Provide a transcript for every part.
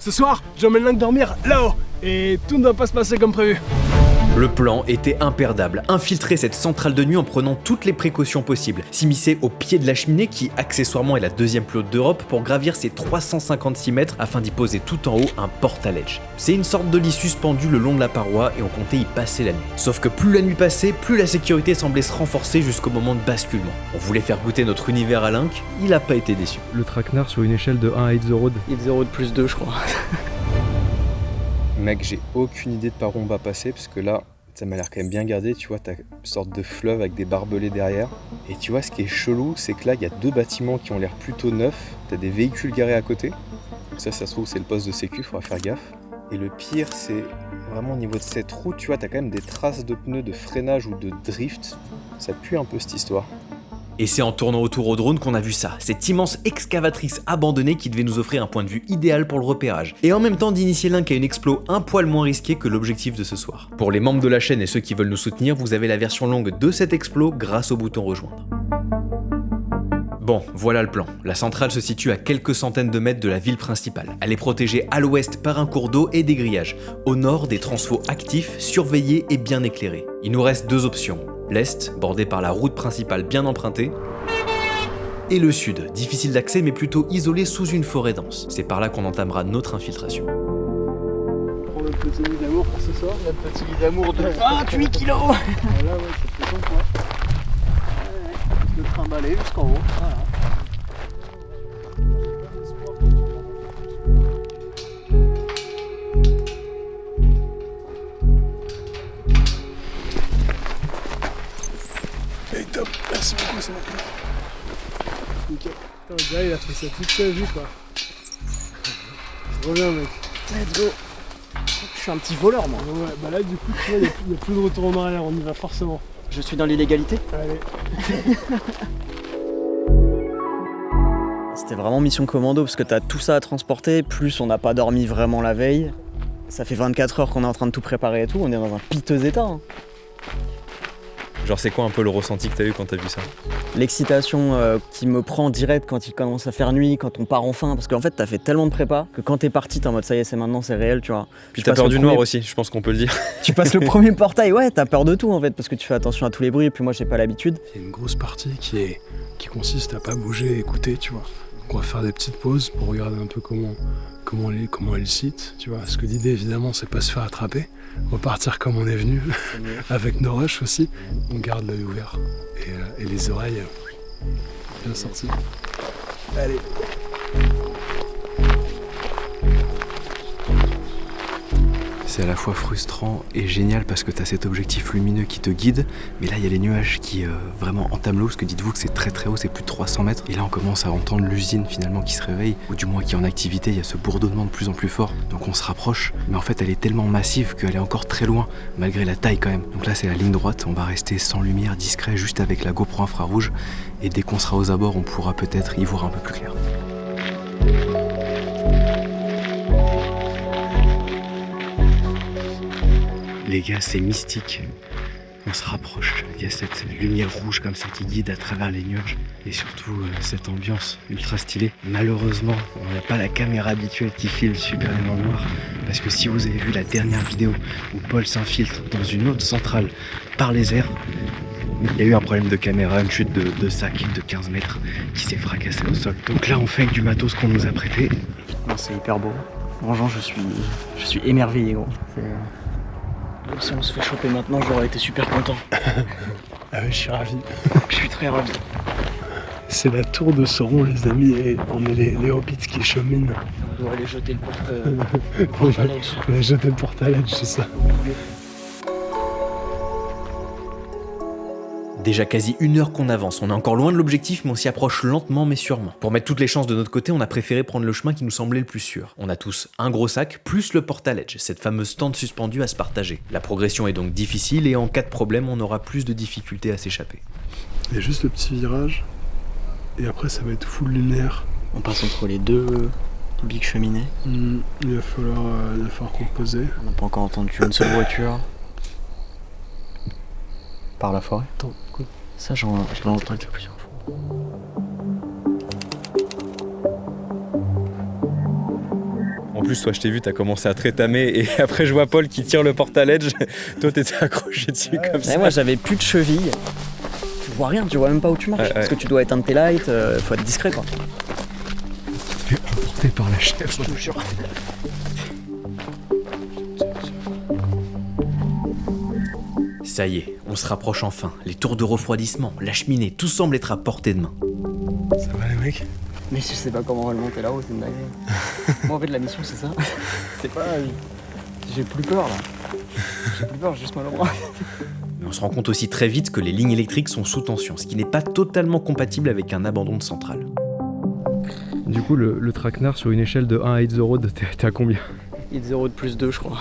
Ce soir, j'emmène Link dormir là-haut. Et tout ne doit pas se passer comme prévu. Le plan était imperdable, infiltrer cette centrale de nuit en prenant toutes les précautions possibles, s'immiscer au pied de la cheminée qui accessoirement est la deuxième plus haute d'Europe pour gravir ses 356 mètres afin d'y poser tout en haut un portaledge. C'est une sorte de lit suspendu le long de la paroi et on comptait y passer la nuit. Sauf que plus la nuit passait, plus la sécurité semblait se renforcer jusqu'au moment de basculement. On voulait faire goûter notre univers à Link, il a pas été déçu. Le traquenard sur une échelle de 1 à Hit the Road. Hit the Road plus 2 je crois. Mec, j'ai aucune idée de par où on va passer parce que là, ça m'a l'air quand même bien gardé. Tu vois, t'as une sorte de fleuve avec des barbelés derrière. Et tu vois, ce qui est chelou, c'est que là, il y a deux bâtiments qui ont l'air plutôt neufs. T'as des véhicules garés à côté. Ça se trouve, c'est le poste de sécu, faudra faire gaffe. Et le pire, c'est vraiment au niveau de cette route, tu vois, t'as quand même des traces de pneus de freinage ou de drift. Ça pue un peu cette histoire. Et c'est en tournant autour au drone qu'on a vu ça, cette immense excavatrice abandonnée qui devait nous offrir un point de vue idéal pour le repérage, et en même temps d'initier Link à une explo un poil moins risquée que l'objectif de ce soir. Pour les membres de la chaîne et ceux qui veulent nous soutenir, vous avez la version longue de cette explo grâce au bouton rejoindre. Bon, voilà le plan. La centrale se situe à quelques centaines de mètres de la ville principale. Elle est protégée à l'ouest par un cours d'eau et des grillages. Au nord, des transfos actifs, surveillés et bien éclairés. Il nous reste deux options. L'est, bordé par la route principale bien empruntée, et le sud, difficile d'accès mais plutôt isolé sous une forêt dense. C'est par là qu'on entamera notre infiltration. Prends le petit lit d'amour pour ce soir. Le petit lit d'amour de 28 kilos. Voilà, ouais, ça fait quoi. Le trimballer jusqu'en haut. Voilà. Hey, top, merci beaucoup, c'est mon plaisir. Nickel. Putain, le gars, il a fait ça toute sa vie, quoi. Reviens, mec. Let's go. Je suis un petit voleur, moi. Ouais, bah là, du coup, tu vois, il n'y a plus de retour en arrière, on y va forcément. Je suis dans l'illégalité. Allez. C'était vraiment mission commando parce que t'as tout ça à transporter, plus on n'a pas dormi vraiment la veille. Ça fait 24 heures qu'on est en train de tout préparer et tout, on est dans un piteux état. Hein. Genre, c'est quoi un peu le ressenti que t'as eu quand t'as vu ça? L'excitation qui me prend direct quand il commence à faire nuit, quand on part enfin, parce qu'en fait t'as fait tellement de prépa que quand t'es parti t'es en mode ça y est c'est maintenant, c'est réel, tu vois. Puis t'as peur du noir aussi, je pense qu'on peut le dire. Tu passes le premier portail, ouais, t'as peur de tout en fait, parce que tu fais attention à tous les bruits, et puis moi j'ai pas l'habitude. Il y a une grosse partie qui consiste à pas bouger et écouter, tu vois. Donc on va faire des petites pauses pour regarder un peu comment est le site, tu vois. Parce que l'idée évidemment c'est pas se faire attraper, repartir comme on est venu, avec nos rushs aussi. On garde l'œil ouvert et les oreilles bien sorties. Allez. C'est à la fois frustrant et génial parce que tu as cet objectif lumineux qui te guide, mais là il y a les nuages qui vraiment entament l'eau, parce que dites-vous que c'est très très haut, c'est plus de 300 mètres, et là on commence à entendre l'usine finalement qui se réveille, ou du moins qui est en activité, il y a ce bourdonnement de plus en plus fort, donc on se rapproche, mais en fait elle est tellement massive qu'elle est encore très loin, malgré la taille quand même. Donc là c'est la ligne droite, on va rester sans lumière, discret, juste avec la GoPro infrarouge, et dès qu'on sera aux abords on pourra peut-être y voir un peu plus clair. Les gars, c'est mystique. On se rapproche. Il y a cette lumière rouge comme ça qui guide à travers les nuages. Et surtout, cette ambiance ultra stylée. Malheureusement, on n'a pas la caméra habituelle qui filme super bien en noir. Parce que si vous avez vu la dernière vidéo où Paul s'infiltre dans une autre centrale par les airs, il y a eu un problème de caméra, une chute de sac de 15 mètres qui s'est fracassé au sol. Donc là, on fait avec du matos qu'on nous a prêté. Non, c'est hyper beau. Franchement, je suis émerveillé, gros. Si on se fait choper maintenant, j'aurais été super content. Ah oui, je suis ravi. Je suis très ravi. C'est la tour de Sauron, les amis, et on est les hobbits qui cheminent. On doit aller jeter le portaledge. On va jeter le portaledge, c'est ça. Déjà quasi une heure qu'on avance, on est encore loin de l'objectif mais on s'y approche lentement mais sûrement. Pour mettre toutes les chances de notre côté, on a préféré prendre le chemin qui nous semblait le plus sûr. On a tous un gros sac plus le portaledge, cette fameuse tente suspendue à se partager. La progression est donc difficile et en cas de problème, on aura plus de difficultés à s'échapper. Il y a juste le petit virage et après ça va être full lunaire. On passe entre les deux big cheminées. Il va falloir composer. On n'a pas encore entendu une seule voiture. Par la forêt. Attends, quoi? Ça, je l'ai entendu plusieurs fois. En plus, toi, je t'ai vu, t'as commencé à trétamer et après, je vois Paul qui tire le porte-à-ledge. Toi, t'étais accroché dessus comme ça. Ouais, moi, j'avais plus de cheville. Tu vois rien, tu vois même pas où tu marches. Parce que tu dois éteindre tes lights, faut être discret quoi. Tu es emporté par la chèvre, je te jure. Ça y est, on se rapproche enfin. Les tours de refroidissement, la cheminée, tout semble être à portée de main. Ça va les mecs? Mais je sais pas comment on va le monter là-haut, c'est une dinguerie. Moi en fait la mission c'est ça. C'est pas... J'ai plus peur là. J'ai plus peur, j'ai juste mal au bras. Mais on se rend compte aussi très vite que les lignes électriques sont sous tension, ce qui n'est pas totalement compatible avec un abandon de centrale. Du coup, le traquenard sur une échelle de 1 à 8 road, t'es à combien? Il est 0 de plus 2 je crois.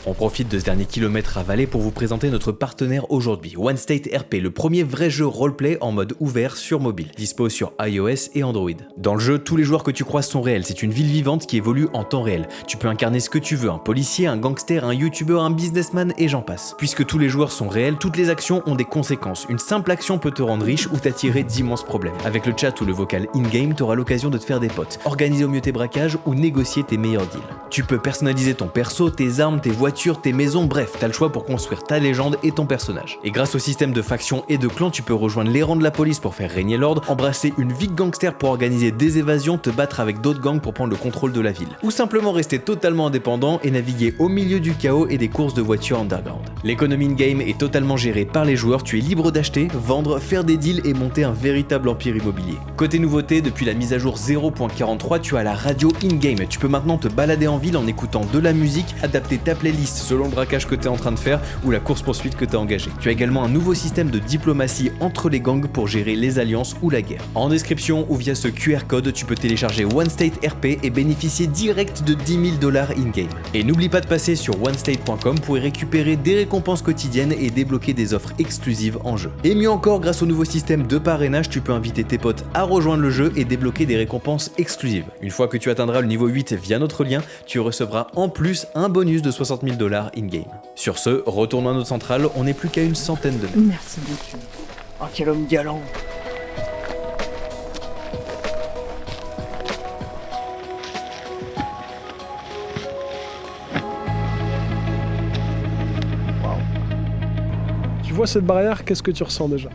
On profite de ce dernier kilomètre à Valais pour vous présenter notre partenaire aujourd'hui, OneState RP, le premier vrai jeu roleplay en mode ouvert sur mobile, dispo sur iOS et Android. Dans le jeu, tous les joueurs que tu croises sont réels, c'est une ville vivante qui évolue en temps réel. Tu peux incarner ce que tu veux, un policier, un gangster, un youtubeur, un businessman et j'en passe. Puisque tous les joueurs sont réels, toutes les actions ont des conséquences. Une simple action peut te rendre riche ou t'attirer d'immenses problèmes. Avec le chat ou le vocal in-game, tu auras l'occasion de te faire des potes, organiser au mieux tes braquages ou négocier tes meilleurs deals. Tu peux personnaliser ton perso, tes armes, tes voitures, tes maisons, bref, t'as le choix pour construire ta légende et ton personnage. Et grâce au système de factions et de clans, tu peux rejoindre les rangs de la police pour faire régner l'ordre, embrasser une vie de gangster pour organiser des évasions, te battre avec d'autres gangs pour prendre le contrôle de la ville. Ou simplement rester totalement indépendant et naviguer au milieu du chaos et des courses de voitures underground. L'économie in-game est totalement gérée par les joueurs, tu es libre d'acheter, vendre, faire des deals et monter un véritable empire immobilier. Côté nouveauté, depuis la mise à jour 0.43, tu as la radio in-game. Tu peux maintenant te balader en ville en écoutant de la musique, adapter ta playlist selon le braquage que tu es en train de faire ou la course-poursuite que tu as engagée. Tu as également un nouveau système de diplomatie entre les gangs pour gérer les alliances ou la guerre. En description ou via ce QR code, tu peux télécharger OneState RP et bénéficier direct de 10 000 $ in-game. Et n'oublie pas de passer sur onestate.com pour y récupérer des récompenses quotidiennes et débloquer des offres exclusives en jeu. Et mieux encore, grâce au nouveau système de parrainage, tu peux inviter tes potes à rejoindre le jeu et débloquer des récompenses exclusives. Une fois que tu atteindras le niveau 8 via notre lien, tu recevras en plus un bonus de 60 000 $ in-game. Sur ce, retournons à notre centrale, on n'est plus qu'à une centaine de mètres. Merci beaucoup. Oh quel homme galant. Tu vois cette barrière, qu'est-ce que tu ressens déjà?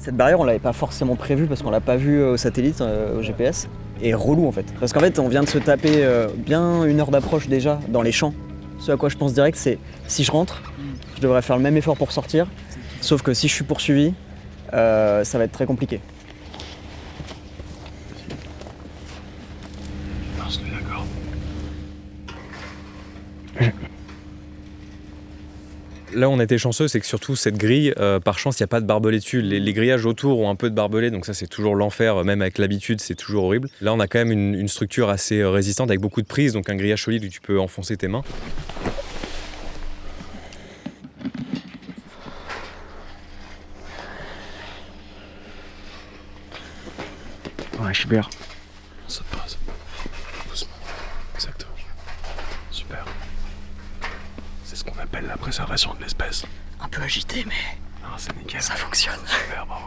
Cette barrière on l'avait pas forcément prévue parce qu'on l'a pas vue au satellite, au GPS. Et relou en fait. Parce qu'en fait on vient de se taper bien 1 heure d'approche déjà dans les champs. Ce à quoi je pense direct c'est si je rentre, je devrais faire le même effort pour sortir. Sauf que si je suis poursuivi, ça va être très compliqué. D'accord. Là, on a été chanceux, c'est que surtout cette grille, par chance, il n'y a pas de barbelés dessus. Les grillages autour ont un peu de barbelés, donc ça, c'est toujours l'enfer. Même avec l'habitude, c'est toujours horrible. Là, on a quand même une structure assez résistante avec beaucoup de prises, donc un grillage solide où tu peux enfoncer tes mains. Ouais, je suis bien. Ça passe. Doucement. Exactement. Super. C'est ce qu'on appelle la préservation de l'espèce. Un peu agité mais Non, c'est nickel. ça fonctionne. Super, bravo.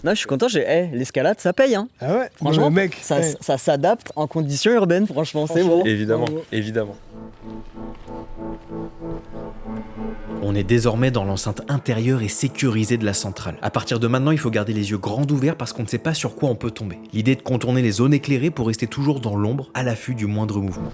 Non, je suis content, l'escalade ça paye hein. Ah ouais? Franchement, mec, ça s'adapte en conditions urbaines, franchement, c'est bon. Évidemment, Bravo. évidemment. On est désormais dans l'enceinte intérieure et sécurisée de la centrale. À partir de maintenant, il faut garder les yeux grands ouverts parce qu'on ne sait pas sur quoi on peut tomber. L'idée est de contourner les zones éclairées pour rester toujours dans l'ombre, à l'affût du moindre mouvement.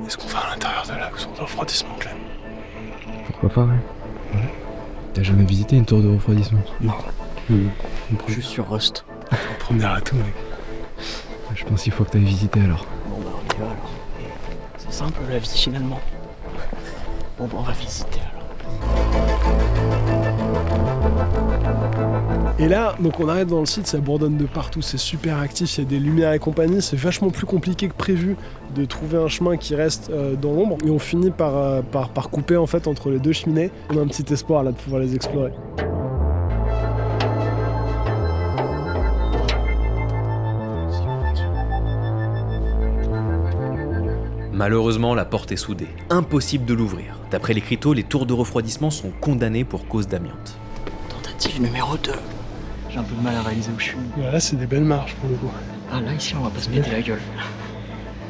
Est-ce qu'on va à l'intérieur de la tour de refroidissement, Clem? Pourquoi pas, ouais. T'as jamais visité une tour de refroidissement? Non. Juste sur Rust. On première à tout, mec. Je pense qu'il faut que t'ailles visiter alors. Bon bah on y va alors. C'est simple la vie finalement. Bon bah on va visiter alors. Et là, donc on arrive dans le site, ça bourdonne de partout, c'est super actif, il y a des lumières et compagnie, c'est vachement plus compliqué que prévu de trouver un chemin qui reste dans l'ombre. Et on finit par couper en fait entre les deux cheminées. On a un petit espoir là de pouvoir les explorer. Malheureusement, la porte est soudée. Impossible de l'ouvrir. D'après l'écriteau, les tours de refroidissement sont condamnés pour cause d'amiante. Tentative numéro 2. J'ai un peu de mal à réaliser où je suis. Là, c'est des belles marches pour le coup. Ah là, ici, on va pas se péter la gueule.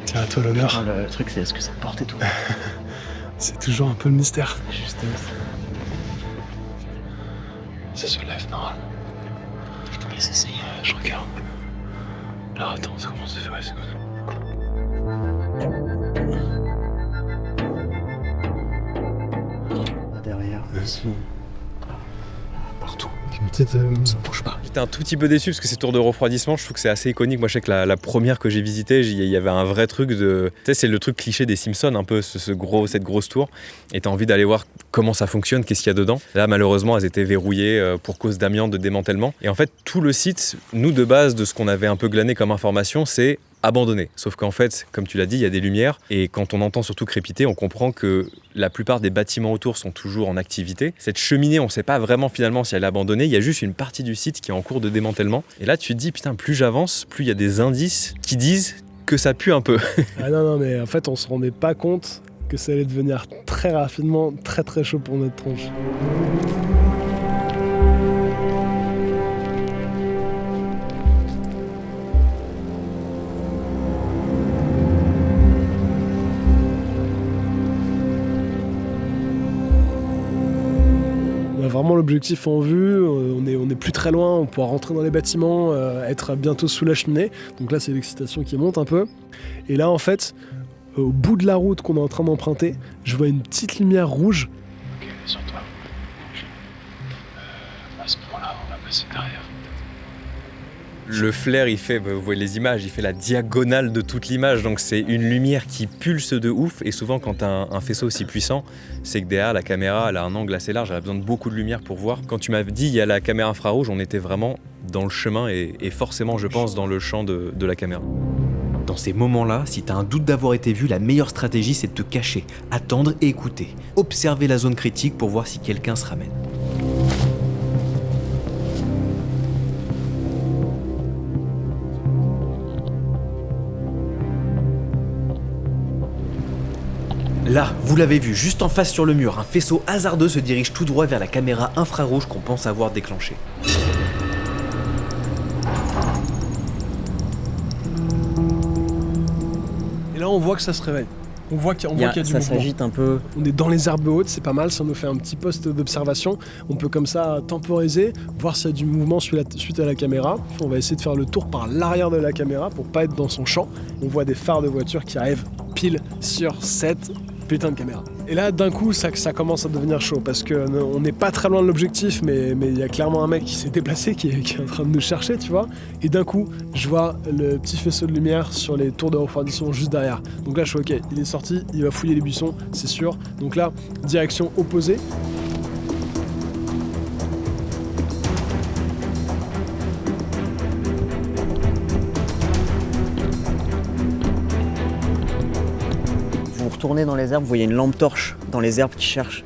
Tiens, à toi l'honneur. Ah, le truc, c'est est-ce que ça porte et tout. C'est toujours un peu le mystère. Justement. Ça se lève normalement. Je te laisse essayer. Je regarde. Alors attends, ça commence à faire une seconde. Derrière, ici. Partout. Une petite. Ça bouge pas. J'étais un tout petit peu déçu parce que ces tours de refroidissement, je trouve que c'est assez iconique. Moi, je sais que la première que j'ai visitée, il y avait un vrai truc de. Tu sais, c'est le truc cliché des Simpsons, un peu cette grosse tour. Et t'as envie d'aller voir comment ça fonctionne, qu'est-ce qu'il y a dedans. Là, malheureusement, elles étaient verrouillées pour cause d'amiante, de démantèlement. Et en fait, tout le site, nous de base, de ce qu'on avait un peu glané comme information, c'est abandonné. Sauf qu'en fait, comme tu l'as dit, il y a des lumières et quand on entend surtout crépiter, on comprend que la plupart des bâtiments autour sont toujours en activité. Cette cheminée, on ne sait pas vraiment finalement si elle est abandonnée, il y a juste une partie du site qui est en cours de démantèlement. Et là, tu te dis, putain, plus j'avance, plus il y a des indices qui disent que ça pue un peu. Ah non, mais en fait, on se rendait pas compte que ça allait devenir très rapidement très très chaud pour notre tronche. On a vraiment l'objectif en vue, on est plus très loin, on pourra rentrer dans les bâtiments, être bientôt sous la cheminée. Donc là, c'est l'excitation qui monte un peu. Et là, en fait, au bout de la route qu'on est en train d'emprunter, je vois une petite lumière rouge. Ok, sur toi. À ce moment-là, on va passer derrière. Le flair, il fait, vous voyez les images, il fait la diagonale de toute l'image. Donc c'est une lumière qui pulse de ouf. Et souvent, quand tu as un faisceau aussi puissant, c'est que derrière, la caméra, elle a un angle assez large, elle a besoin de beaucoup de lumière pour voir. Quand tu m'as dit, il y a la caméra infrarouge, on était vraiment dans le chemin et forcément, je pense, dans le champ de la caméra. Dans ces moments-là, si t'as un doute d'avoir été vu, la meilleure stratégie, c'est de te cacher, attendre et écouter. Observer la zone critique pour voir si quelqu'un se ramène. Là, vous l'avez vu, juste en face sur le mur, un faisceau hasardeux se dirige tout droit vers la caméra infrarouge qu'on pense avoir déclenchée. Et là, on voit que ça se réveille. On voit qu'il y a du ça mouvement. s'agite un peu. On est dans les herbes hautes, c'est pas mal, ça nous fait un petit poste d'observation. On peut comme ça temporiser, voir s'il y a du mouvement suite à la caméra. On va essayer de faire le tour par l'arrière de la caméra pour pas être dans son champ. On voit des phares de voiture qui arrivent pile sur cette putain de caméra. Et là, d'un coup, ça commence à devenir chaud parce qu'on n'est pas très loin de l'objectif, mais il y a clairement un mec qui s'est déplacé, qui est en train de nous chercher, tu vois. Et d'un coup, je vois le petit faisceau de lumière sur les tours de refroidissement juste derrière. Donc là, je suis ok, il est sorti, il va fouiller les buissons, c'est sûr. Donc là, direction opposée. Tourner dans les herbes, vous voyez une lampe torche dans les herbes qui cherche.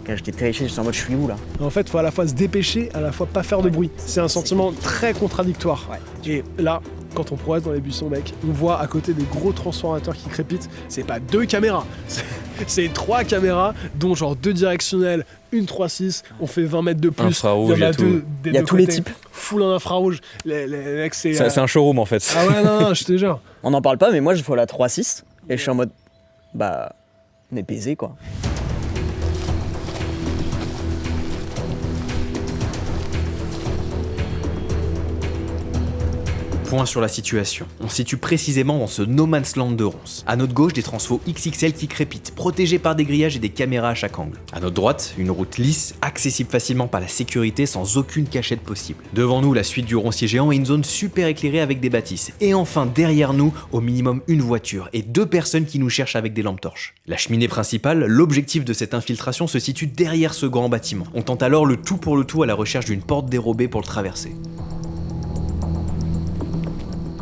J'étais terrifié, j'étais en mode je suis où là? En fait, il faut à la fois se dépêcher, à la fois pas faire de bruit. C'est un sentiment très contradictoire. Ouais. Et là, quand on progresse dans les buissons, mec, on voit à côté des gros transformateurs qui crépitent. C'est pas 2 caméras, c'est 3 caméras, dont genre 2 directionnelles, une 3.6, on fait 20 mètres de plus. Infrarouge, il y en a tout. Il y a tous les types. Full en infrarouge. Les mecs, c'est un showroom en fait. Ah ouais, non, je te jure. On n'en parle pas, mais moi je vois la 3.6 et je suis en mode bah on est baisé quoi. Point sur la situation. On se situe précisément dans ce no man's land de ronces. À notre gauche, des transfos XXL qui crépitent, protégés par des grillages et des caméras à chaque angle. À notre droite, une route lisse, accessible facilement par la sécurité sans aucune cachette possible. Devant nous, la suite du roncier géant et une zone super éclairée avec des bâtisses. Et enfin, derrière nous, au minimum une voiture et 2 personnes qui nous cherchent avec des lampes torches. La cheminée principale, l'objectif de cette infiltration se situe derrière ce grand bâtiment. On tente alors le tout pour le tout à la recherche d'une porte dérobée pour le traverser.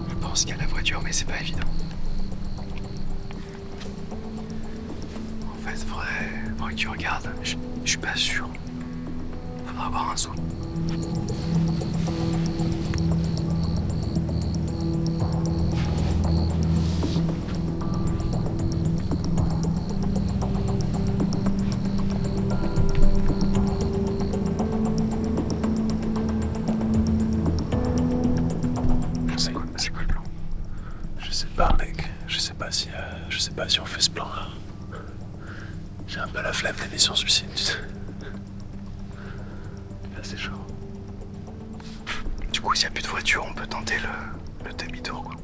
Je pense qu'il y a la voiture, mais c'est pas évident. En fait, faudrait que tu regardes. Je suis pas sûr. Faudra avoir un zoom. C'est quoi le plan? Je sais pas, mec. Je sais pas si on fait ce plan-là. J'ai un peu la flemme des missions suicides, tu sais. Là, c'est chaud. Du coup, s'il n'y a plus de voiture, on peut tenter le demi-tour, quoi.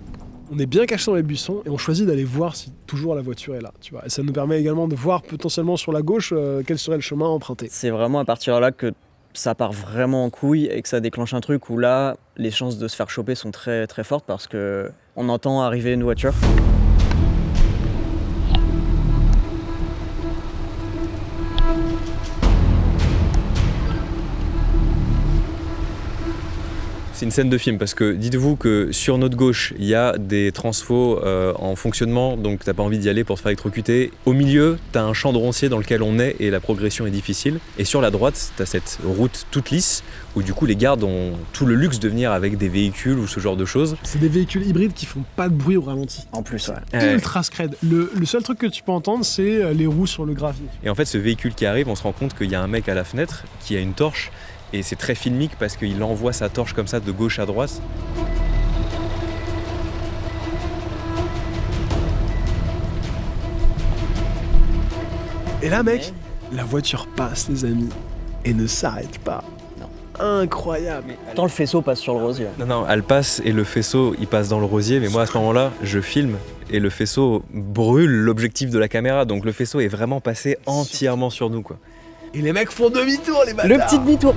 On est bien caché dans les buissons et on choisit d'aller voir si toujours la voiture est là, tu vois. Et ça nous permet également de voir potentiellement sur la gauche quel serait le chemin emprunté. C'est vraiment à partir de là que ça part vraiment en couille et que ça déclenche un truc où là, les chances de se faire choper sont très très fortes parce que on entend arriver une voiture. C'est une scène de film parce que dites-vous que sur notre gauche, il y a des transfos en fonctionnement, donc t'as pas envie d'y aller pour te faire électrocuter. Au milieu, t'as un champ de roncier dans lequel on est et la progression est difficile. Et sur la droite, t'as cette route toute lisse où du coup les gardes ont tout le luxe de venir avec des véhicules ou ce genre de choses. C'est des véhicules hybrides qui font pas de bruit au ralenti. En plus, ouais. Ultra scred. Le seul truc que tu peux entendre, c'est les roues sur le gravier. Et en fait, ce véhicule qui arrive, on se rend compte qu'il y a un mec à la fenêtre qui a une torche. Et c'est très filmique parce qu'il envoie sa torche comme ça de gauche à droite. Et là, mec, la voiture passe, les amis, et ne s'arrête pas. Non. Incroyable. Pourtant, le faisceau passe sur le rosier. Non, elle passe et le faisceau, il passe dans le rosier. Mais moi, à ce moment-là, je filme et le faisceau brûle l'objectif de la caméra. Donc le faisceau est vraiment passé entièrement sur nous, quoi. Et les mecs font demi-tour, les bâtards. Le petit demi-tour.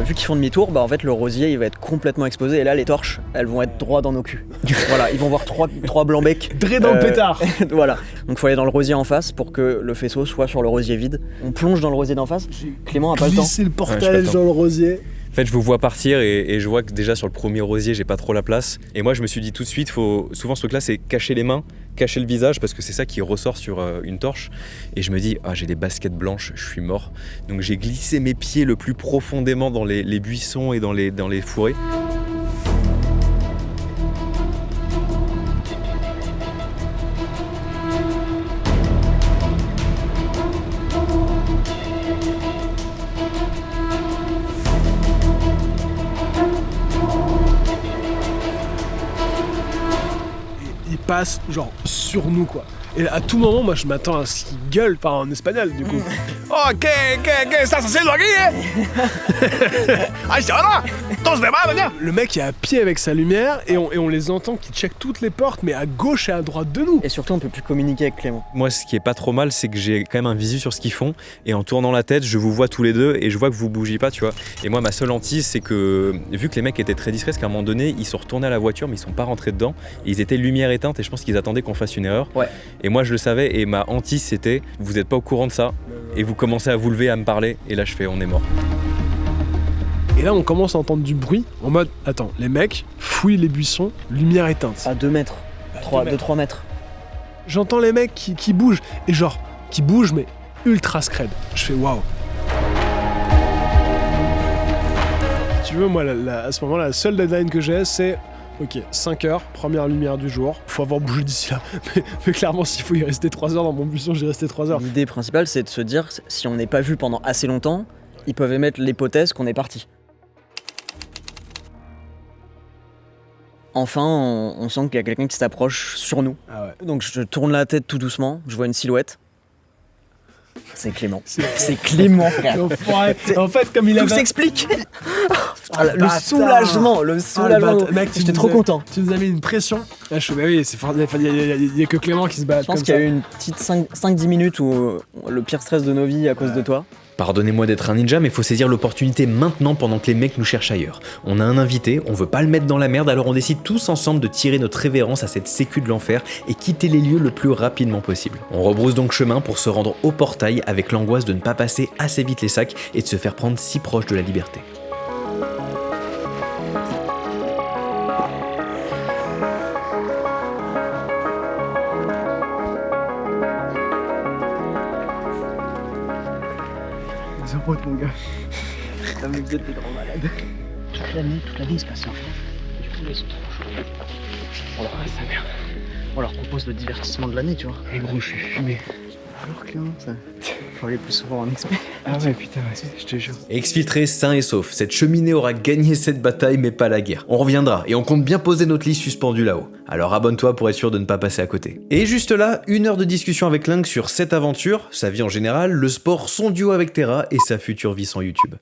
Vu qu'ils font demi-tour, bah en fait le rosier il va être complètement exposé et là les torches elles vont être droit dans nos culs. Voilà, ils vont voir trois blancs becs. Dré dans le pétard. Voilà. Donc faut aller dans le rosier en face pour que le faisceau soit sur le rosier vide. On plonge dans le rosier d'en face. Clément a pas le temps. Glisser le Ouais, j'ai pas portage le temps. dans le rosier. En fait, je vous vois partir et je vois que déjà sur le premier rosier, j'ai pas trop la place. Et moi, je me suis dit tout de suite, souvent ce truc-là, c'est cacher les mains, cacher le visage, parce que c'est ça qui ressort sur une torche. Et je me dis, ah, j'ai des baskets blanches, je suis mort. Donc j'ai glissé mes pieds le plus profondément dans les buissons et dans les fourrés. Il passe genre sur nous, quoi. Et à tout moment, moi je m'attends à ce qu'il gueule par en espagnol, du coup. Oh, que estás haciendo aquí, eh? Ah, c'est là. Le mec est à pied avec sa lumière et on les entend qui checkent toutes les portes, mais à gauche et à droite de nous. Et surtout on peut plus communiquer avec Clément. Moi, ce qui est pas trop mal, c'est que j'ai quand même un visu sur ce qu'ils font. Et en tournant la tête, je vous vois tous les deux et je vois que vous bougez pas, tu vois. Et moi, ma seule hantise, c'est que vu que les mecs étaient très discrets, parce qu'à un moment donné, ils sont retournés à la voiture, mais ils sont pas rentrés dedans. Et ils étaient lumière éteinte et je pense qu'ils attendaient qu'on fasse une erreur. Ouais. Et moi, je le savais et ma hantise, c'était vous êtes pas au courant de ça et vous commencez à vous lever, à me parler. Et là, je fais on est mort. Et là, on commence à entendre du bruit en mode attends, les mecs fouillent les buissons, lumière éteinte. À 2 mètres. 2-3 mètres. J'entends les mecs qui bougent, et genre, qui bougent, mais ultra scred. Je fais waouh. Si tu veux, moi, à ce moment-là, la seule deadline que j'ai, c'est ok, 5 heures, première lumière du jour. Faut avoir bougé d'ici là. Mais clairement, s'il faut y rester 3 heures dans mon buisson, j'y resté 3 heures. L'idée principale c'est de se dire si on n'est pas vu pendant assez longtemps, ils peuvent émettre l'hypothèse qu'on est parti. Enfin, on sent qu'il y a quelqu'un qui s'approche sur nous. Ah ouais. Donc je tourne la tête tout doucement, je vois une silhouette. C'est Clément. C'est Clément, frère. En fait, comme il Tout avait... s'explique. Ah, le bâtard. soulagement, Mec, J'étais trop content. Tu nous as mis une pression. Là, je fais, bah oui, c'est fort. Il y a que Clément qui se bat. Je pense qu'il y a eu une petite 5-10 minutes où le pire stress de nos vies à cause de toi. Pardonnez-moi d'être un ninja, mais faut saisir l'opportunité maintenant pendant que les mecs nous cherchent ailleurs. On a un invité, on veut pas le mettre dans la merde, alors on décide tous ensemble de tirer notre révérence à cette sécu de l'enfer et quitter les lieux le plus rapidement possible. On rebrousse donc chemin pour se rendre au portail avec l'angoisse de ne pas passer assez vite les sacs et de se faire prendre si proche de la liberté. Mon gars. Putain, mais vous êtes des grands malades. Toute l'année, il se passe rien. Du coup, là, ils sont trop chauds. On leur propose le divertissement de l'année, tu vois. Et gros, je suis fumé. Alors, Clément, ça. Faut aller plus souvent en expert. Ah ouais, putain, je te jure. Exfiltré sain et sauf, cette cheminée aura gagné cette bataille mais pas la guerre. On reviendra et on compte bien poser notre lit suspendu là-haut. Alors abonne-toi pour être sûr de ne pas passer à côté. Et juste là, 1 heure de discussion avec Link sur cette aventure, sa vie en général, le sport, son duo avec Terra et sa future vie sans YouTube.